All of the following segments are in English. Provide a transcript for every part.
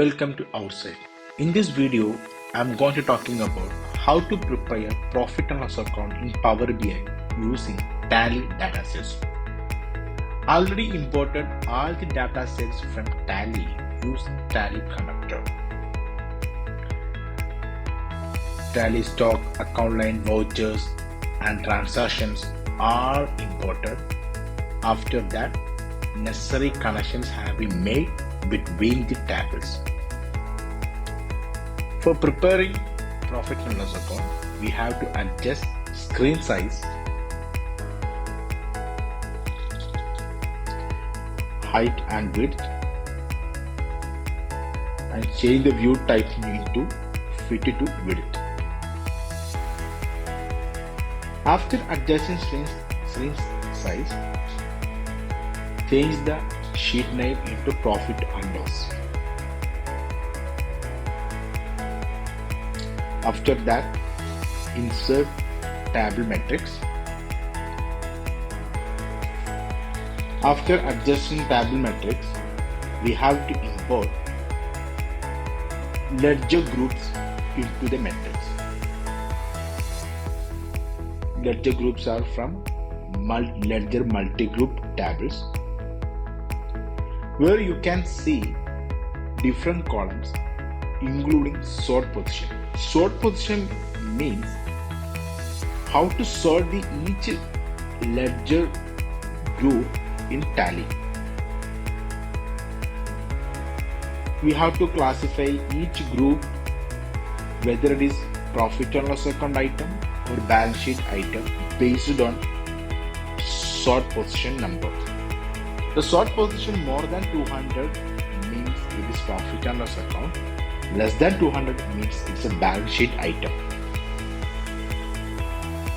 Welcome to Outside. In this video, I'm going to talking about how to prepare profit and loss account in Power BI using Tally datasets. Already imported all the datasets from Tally using Tally connector. Tally stock, account line, vouchers, and transactions are imported. After that, necessary connections have been made between the tables. For preparing profit and loss account, we have to adjust screen size, height and width, and change the view type into fit to width. After adjusting screen size, change the sheet name into profit and loss. After that, insert table metrics. After adjusting table metrics, we have to import ledger groups into the metrics. Ledger groups are from ledger multi-group tables, where you can see different columns including sort position. Sort position means how to sort each ledger group in Tally. We have to classify each group whether it is profit and loss account item or balance sheet item based on sort position number. The sort position more than 200 means it is profit and loss account. Less than 200 means it's a balance sheet item.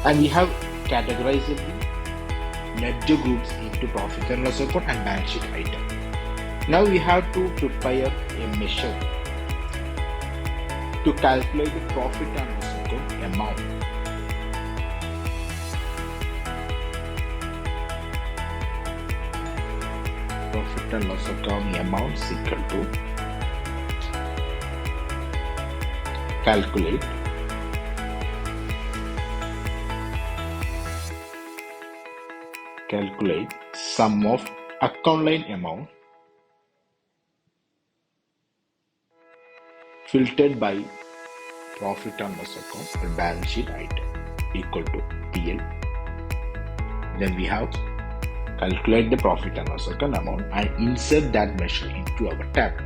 And we have categorized the ledger groups into profit and loss account and balance sheet item. Now we have to prepare a measure to calculate the profit and loss account amount. Profit and loss account amount is equal to calculate sum of account line amount filtered by profit and loss account or balance sheet item equal to PL. Then we have calculate the profit and loss account amount and insert that measure into our table.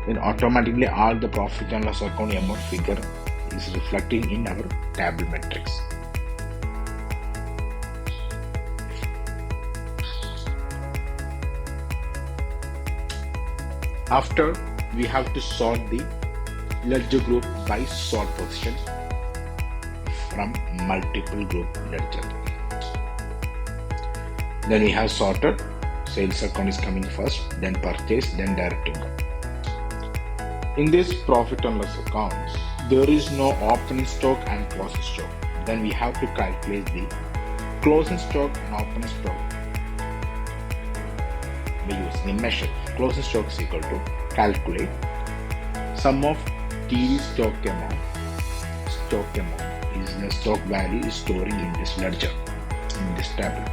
Then automatically all the profit and loss account amount figure is reflecting in our table metrics. After, we have to sort the ledger group by sort position from multiple group ledger. Then we have sorted, sales account is coming first, then purchase, then direct income. In this profit and loss accounts, there is no opening stock and closing stock. Then we have to calculate the closing stock and opening stock by using a measure. Closing stock is equal to calculate sum of TD stock amount. Stock amount is the stock value is storing in this ledger, in this table,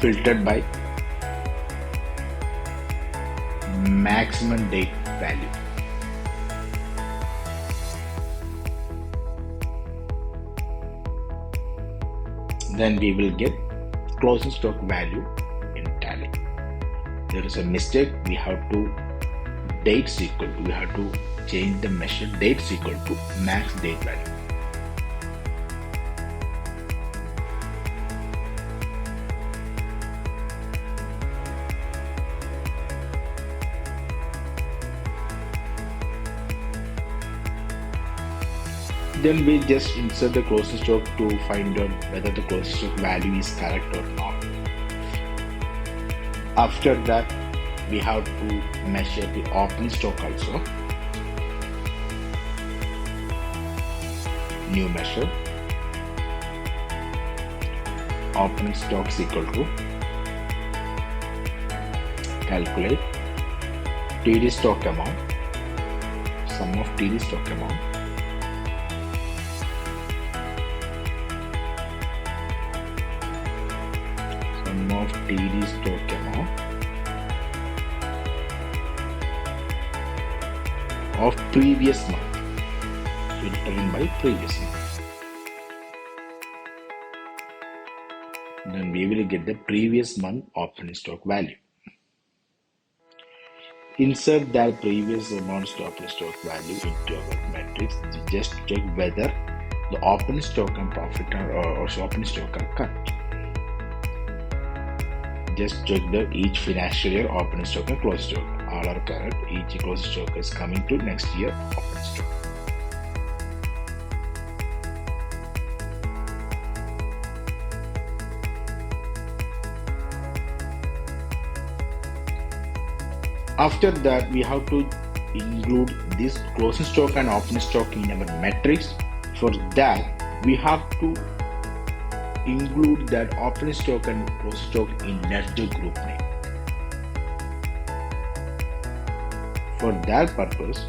filtered by maximum date value. Then we will get closing stock value in Tally. There is a mistake. We have to dates equal to, we have to change the measure dates equal to max date value. Then we just insert the closing stock to find out whether the closing stock value is correct or not. After that, we have to measure the opening stock also. New measure. Opening stock is equal to calculate TD stock amount, sum of TD stock amount, sum of TD stock amount of previous month, filtering by previous month. Then we will get the previous month opening stock value. Insert that previous amount opening stock value into our matrix just to check whether the opening stock and profit or opening stock are cut. Just check the each financial year opening stock and closing stock. All are correct. Each closing stock is coming to next year opening stock. After that, we have to include this closing stock and opening stock in our matrix. For that, we have to include that opening stock and closing stock in ledger group name. For that purpose,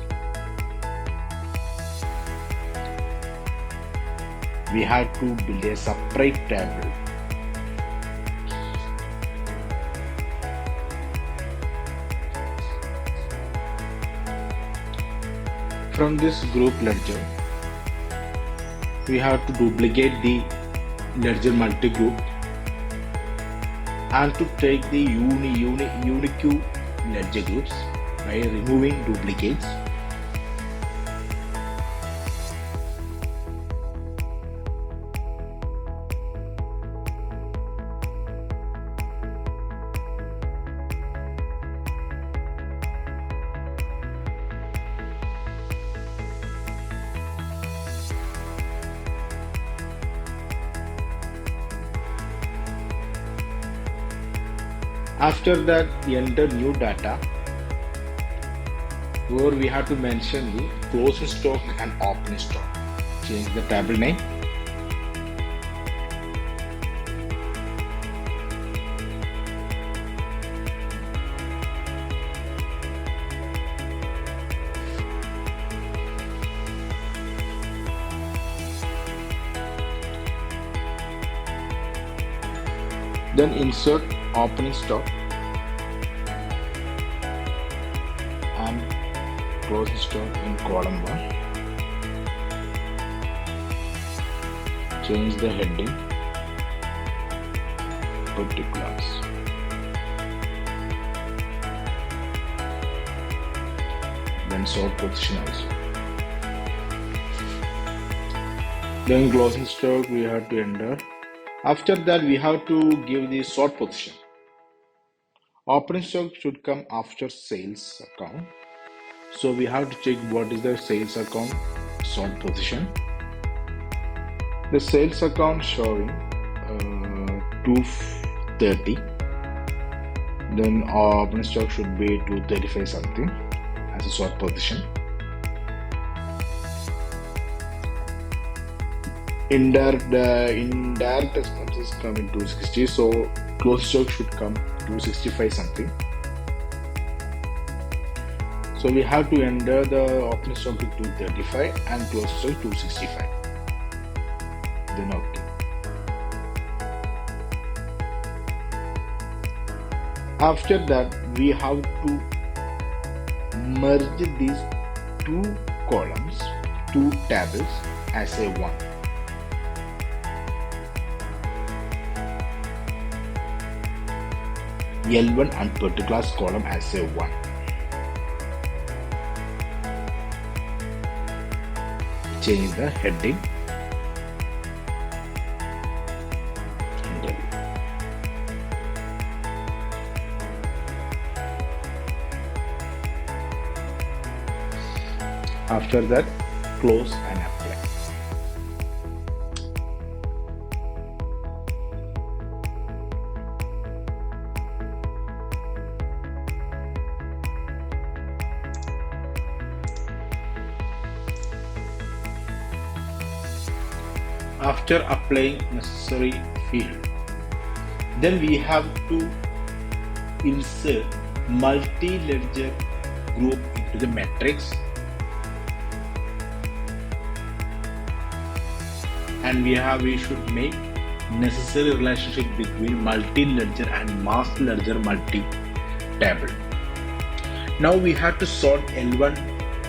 we have to build a separate table from this group ledger. We have to duplicate the ledger multi-group and to take the unique ledger groups by removing duplicates. After that, enter new data where we have to mention the closing stock and opening stock. Change the table name. Then insert opening stock and closing stock in column 1. Change the heading particulars. Then sort position also. Then closing stock we have to enter. After that, we have to give the sort position. Opening stock should come after sales account. So we have to check what is the sales account sort position. The sales account showing 230. Then opening stock should be 235 something as a sort position. Indirect expenses come in 260, so closing stock should come 265 something. So we have to enter the opening stock to 235 and closing stock 265. Then okay. After that, we have to merge these two columns, two tables as a one. L1 and particulars column as a 1. Change the heading. After that, close and apply. After applying necessary field, then we have to insert multi-ledger group into the matrix, and we should make necessary relationship between multi-ledger and master ledger multi-table. Now we have to sort L1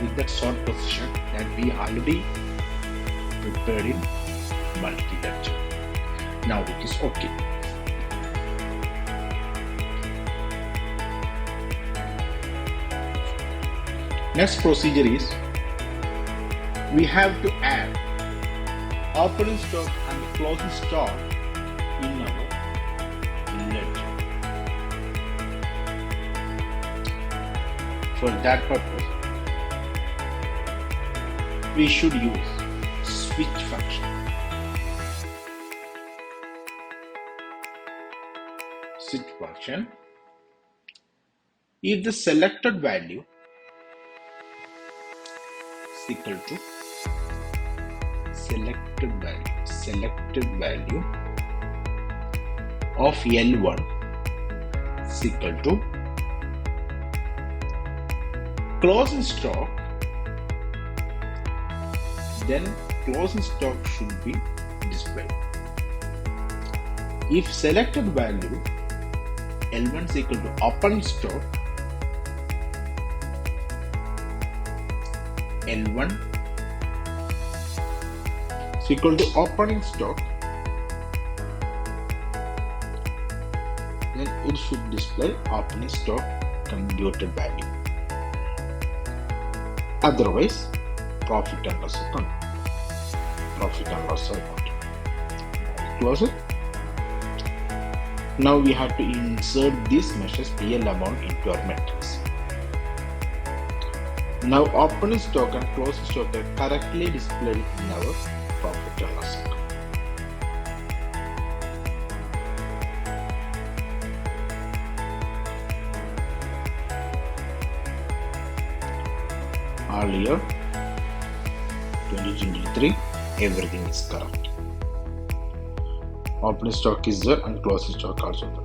with that sort position that we already prepared in multi-ledger. Now it is okay. Next procedure is we have to add opening stock and closing stock in our ledger. For that purpose, we should use switch function. Switch function. If the selected value is equal to selected value of L1 is equal to closing stock, then closing stock should be displayed. If selected value L1 is equal to opening stock, L1 is equal to opening stock, then it should display opening stock computed value. Otherwise, profit and loss account. Close it. Now we have to insert these measures PL amount into our matrix. Now opening stock and closing stock are correctly displayed in our profit and loss account. Earlier 2023, everything is correct. Opening stock is there and closing stock also there.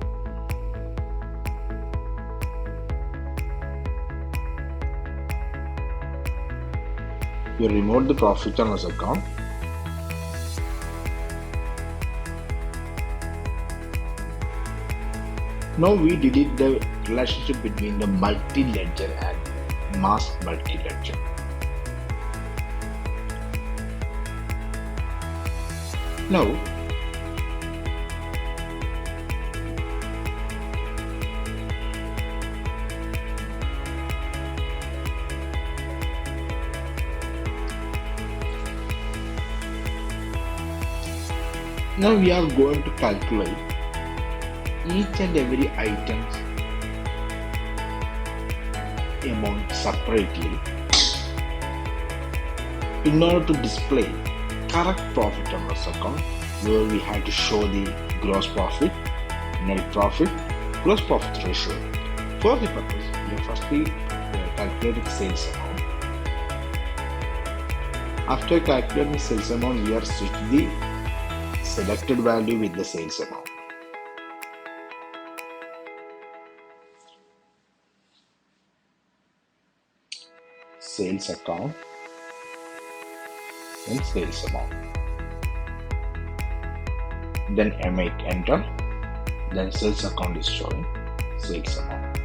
You remove the profit and loss account. Now we delete the relationship between the multi-ledger and mass multi-ledger. Now we are going to calculate each and every item's amount separately in order to display correct profit and loss account, where we have to show the gross profit, net profit, gross profit ratio. For the purpose, we firstly calculate the sales amount. After calculating the sales amount, we are switching the selected value with the sales amount. Sales account and sales amount. Then M8 enter. Then sales account is showing sales amount.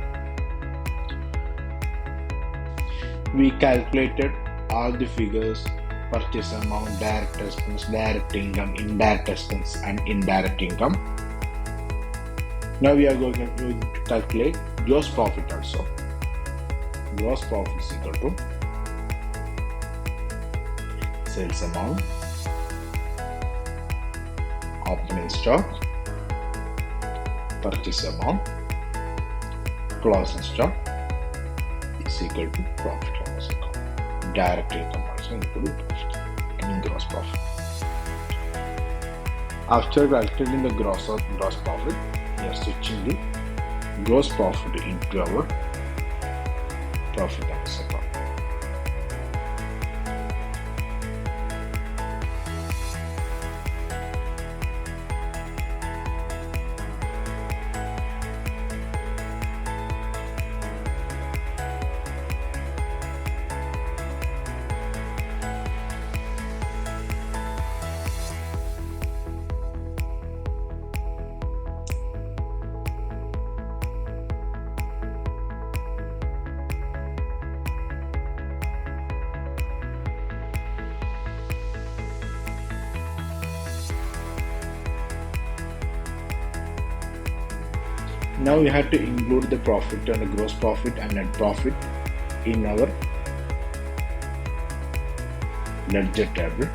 We calculated all the figures: purchase amount, direct expense, direct income, indirect expense, and indirect income. Now we are going to calculate gross profit also. Gross profit is equal to sales amount, opening stock, purchase amount, closing stock is equal to profit and loss account. Direct income also equal to profit and gross profit. After calculating the gross profit, we are switching the gross profit into our profit and loss account. Now we have to include the profit and the gross profit and net profit in our ledger table.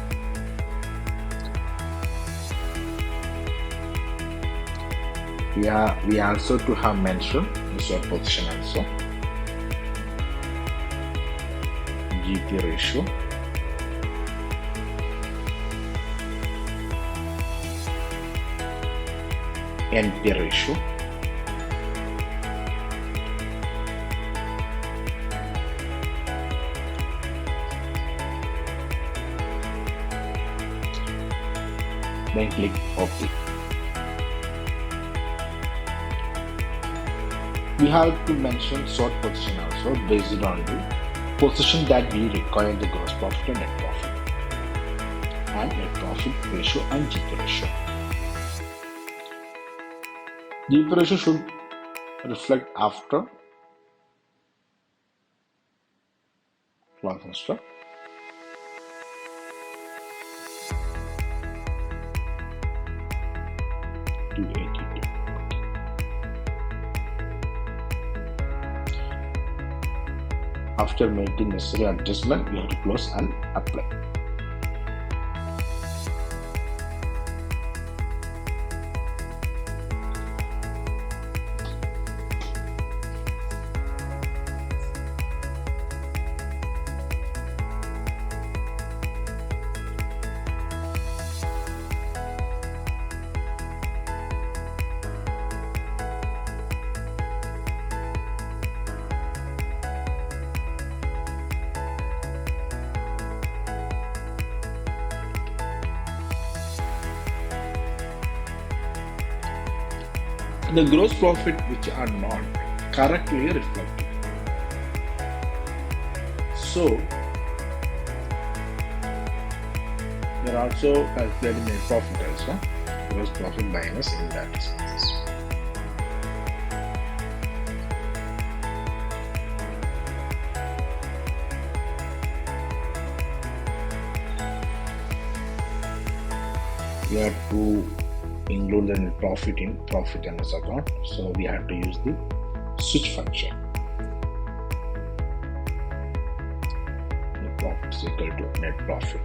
We also to have mentioned the short position also, GP ratio, NP ratio, then click OK. We have to mention short position also based on the position that we require the gross profit and net profit, and net profit ratio and GP ratio. GP ratio should reflect after loss extra. After making necessary adjustment, we have to close and apply. The gross profit which are not correctly reflected. So there are also calculated net profit also, gross profit minus indirect expenses. We have to include the net profit in profit and loss account, so we have to use the switch function. Net profit is equal to net profit.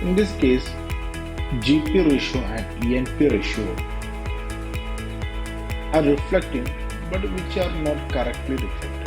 In this case, GP ratio and ENP ratio are reflecting, but which are not correctly reflected.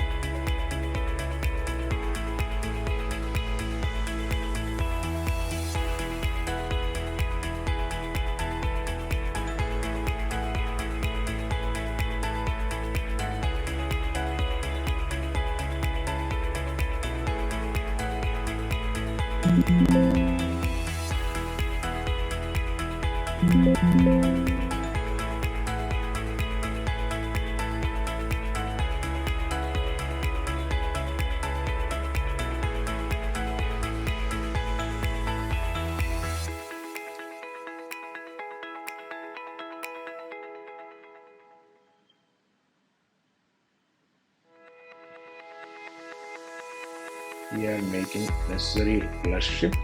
We are making necessary relationship,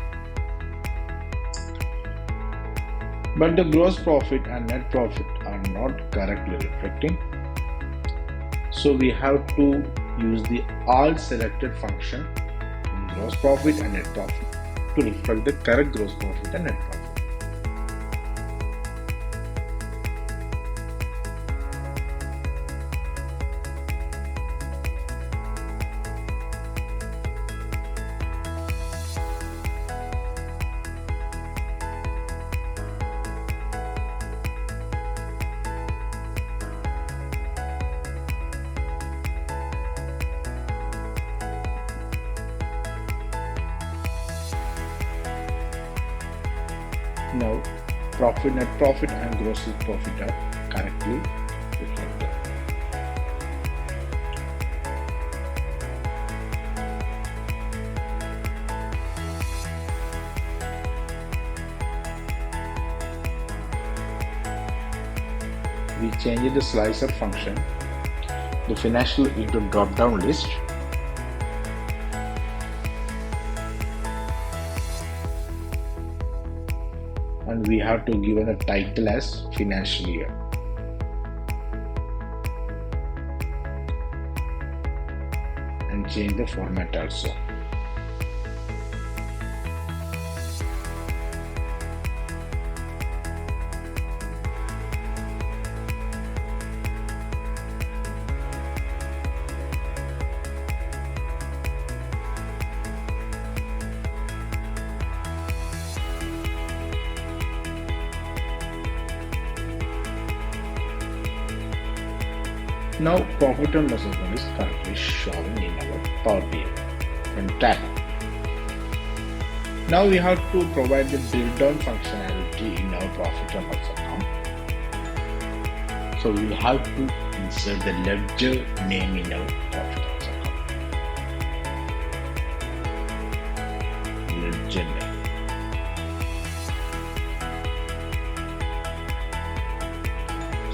but the gross profit and net profit are not correctly reflecting, so we have to use the all selected function in gross profit and net profit to reflect the correct gross profit and net profit. Now, profit, net profit and gross profit are correctly reflected. We change the slicer function, the financial into drop-down list. And we have to give the title as financial year. And change the format also. Now profit and loss account is currently showing in our Power BI and tab. Now we have to provide the drill down functionality in our profit and loss account. So we have to insert the ledger name in our profit and loss account. Ledger name.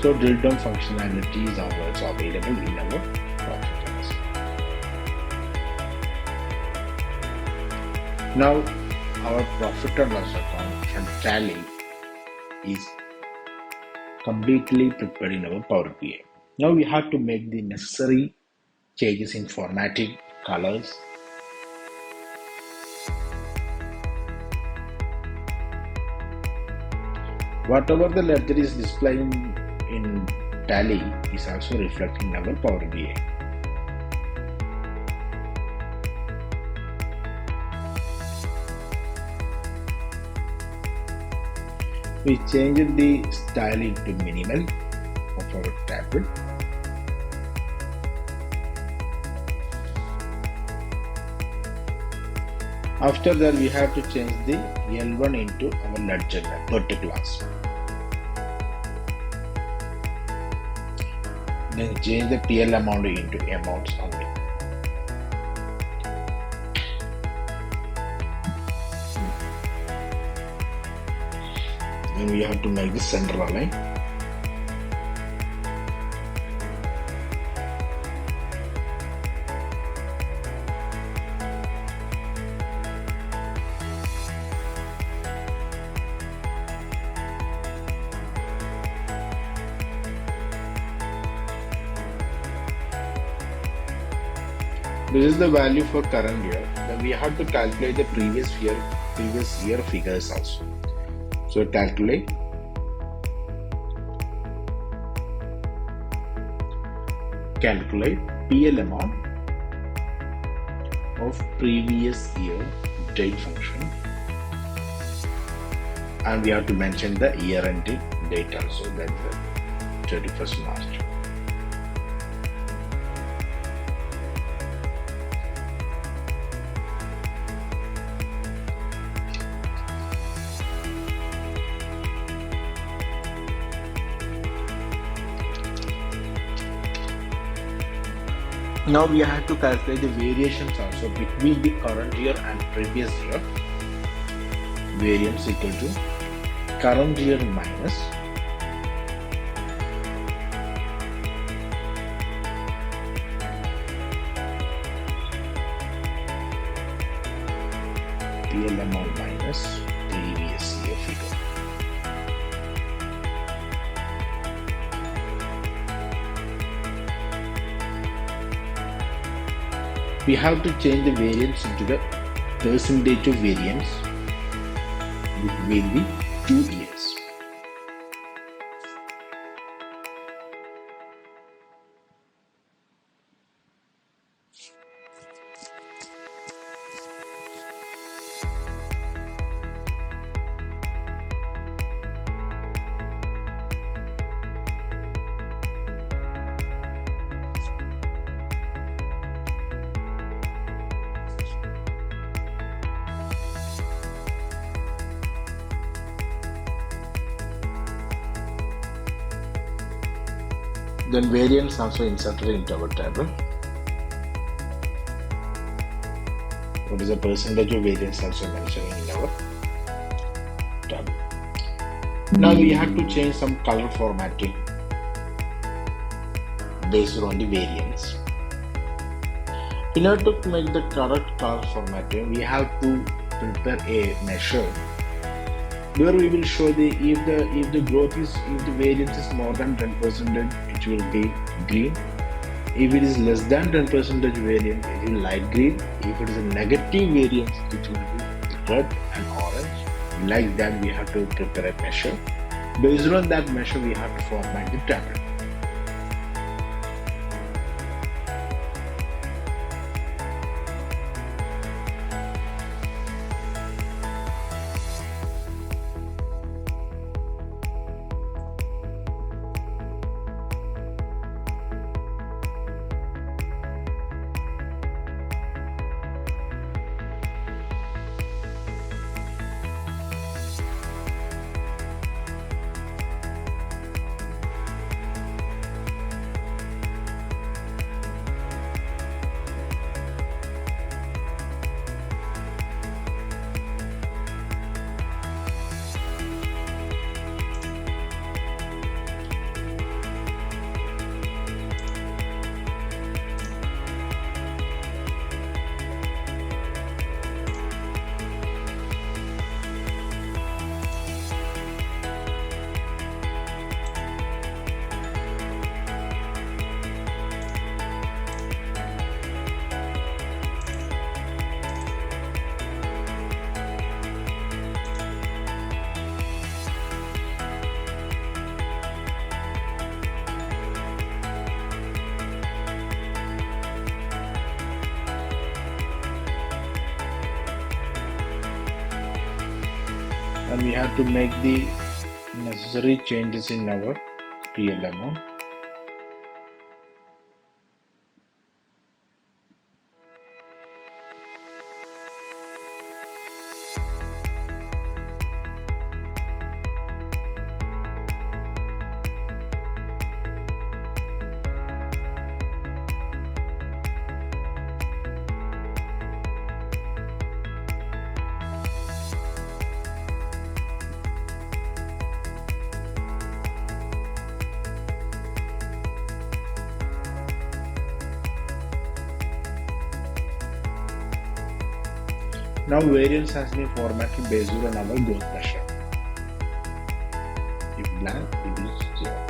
So drill down functionality is also available in our profit and loss. Now our profit and loss account from Tally is completely prepared in our Power BI. Now we have to make the necessary changes in formatting, colors. Whatever the ledger is displaying in Tally is also reflecting in our Power BI. We changed the styling to minimal of our table. After that, we have to change the L1 into our ledger third class. Then change the TL amount into amounts only. Then we have to make the center align. This is the value for current year. Then we have to calculate the previous year figures also. So calculate PL amount of previous year date function, and we have to mention the year end date also, that's the 31st March. Now we have to calculate the variations also between the current year and previous year. Variance equal to current year minus PL amount minus previous year figure. We have to change the variance into the percentage of variance between the 2 years. Then variance also inserted into our table. What is the percentage of variance also mentioned in our table. Now we have to change some color formatting based on the variance. In order to make the correct color formatting, we have to prepare a measure where we will show the if the variance is more than 10%, it will be green. If it is less than 10% variance, it will light green. If it is a negative variance, it will be red and orange. Like that, we have to prepare a measure. Based on that measure, we have to format the table. And we have to make the necessary changes in our PLMO. Now variance has been formatted based on our growth measure. If blank, it is 0.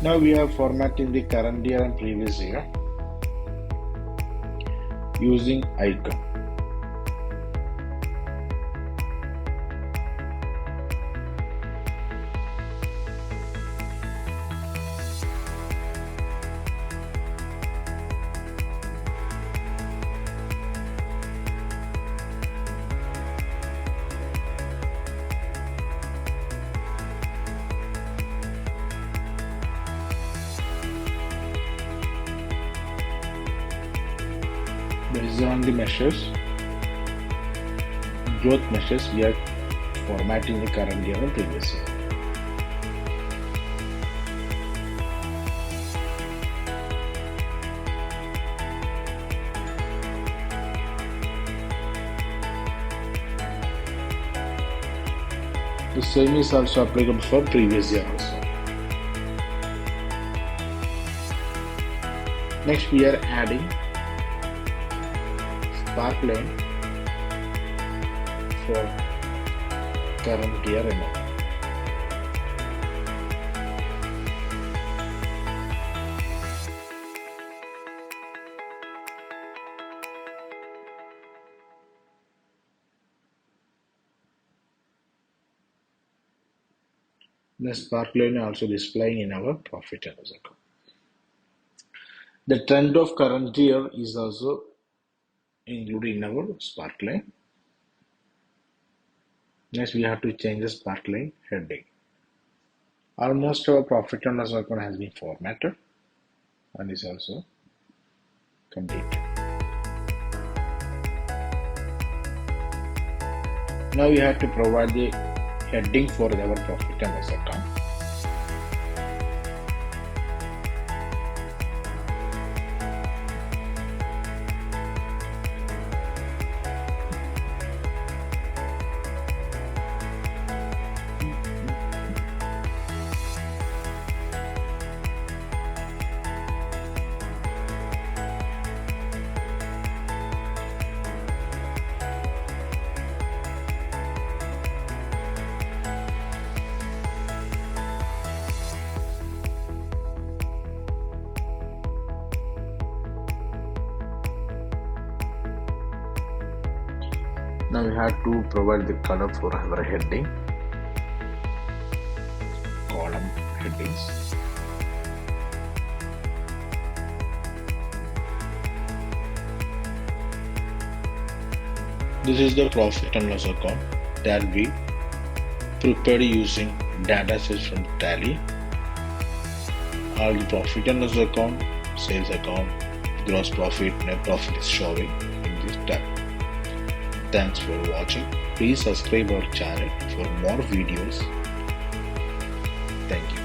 Now we are formatting the current year and previous year using icon. Based on the measures, growth measures, we are formatting the current year and previous year. The same is also applicable for previous year also. Next, we are adding spark line for current year amount. The spark line also displaying in our profit and loss account. The trend of current year is also included in our sparkline. Next, we have to change the sparkline heading. Almost our profit and loss account has been formatted and is also complete. Now we have to provide the heading for our profit and loss account. Now we have to provide the color for our heading, column headings. This is the profit and loss account that we prepared using data sets from Tally. All the profit and loss account, sales account, gross profit, net profit is showing in this tab. Thanks for watching. Please subscribe our channel for more videos. Thank you.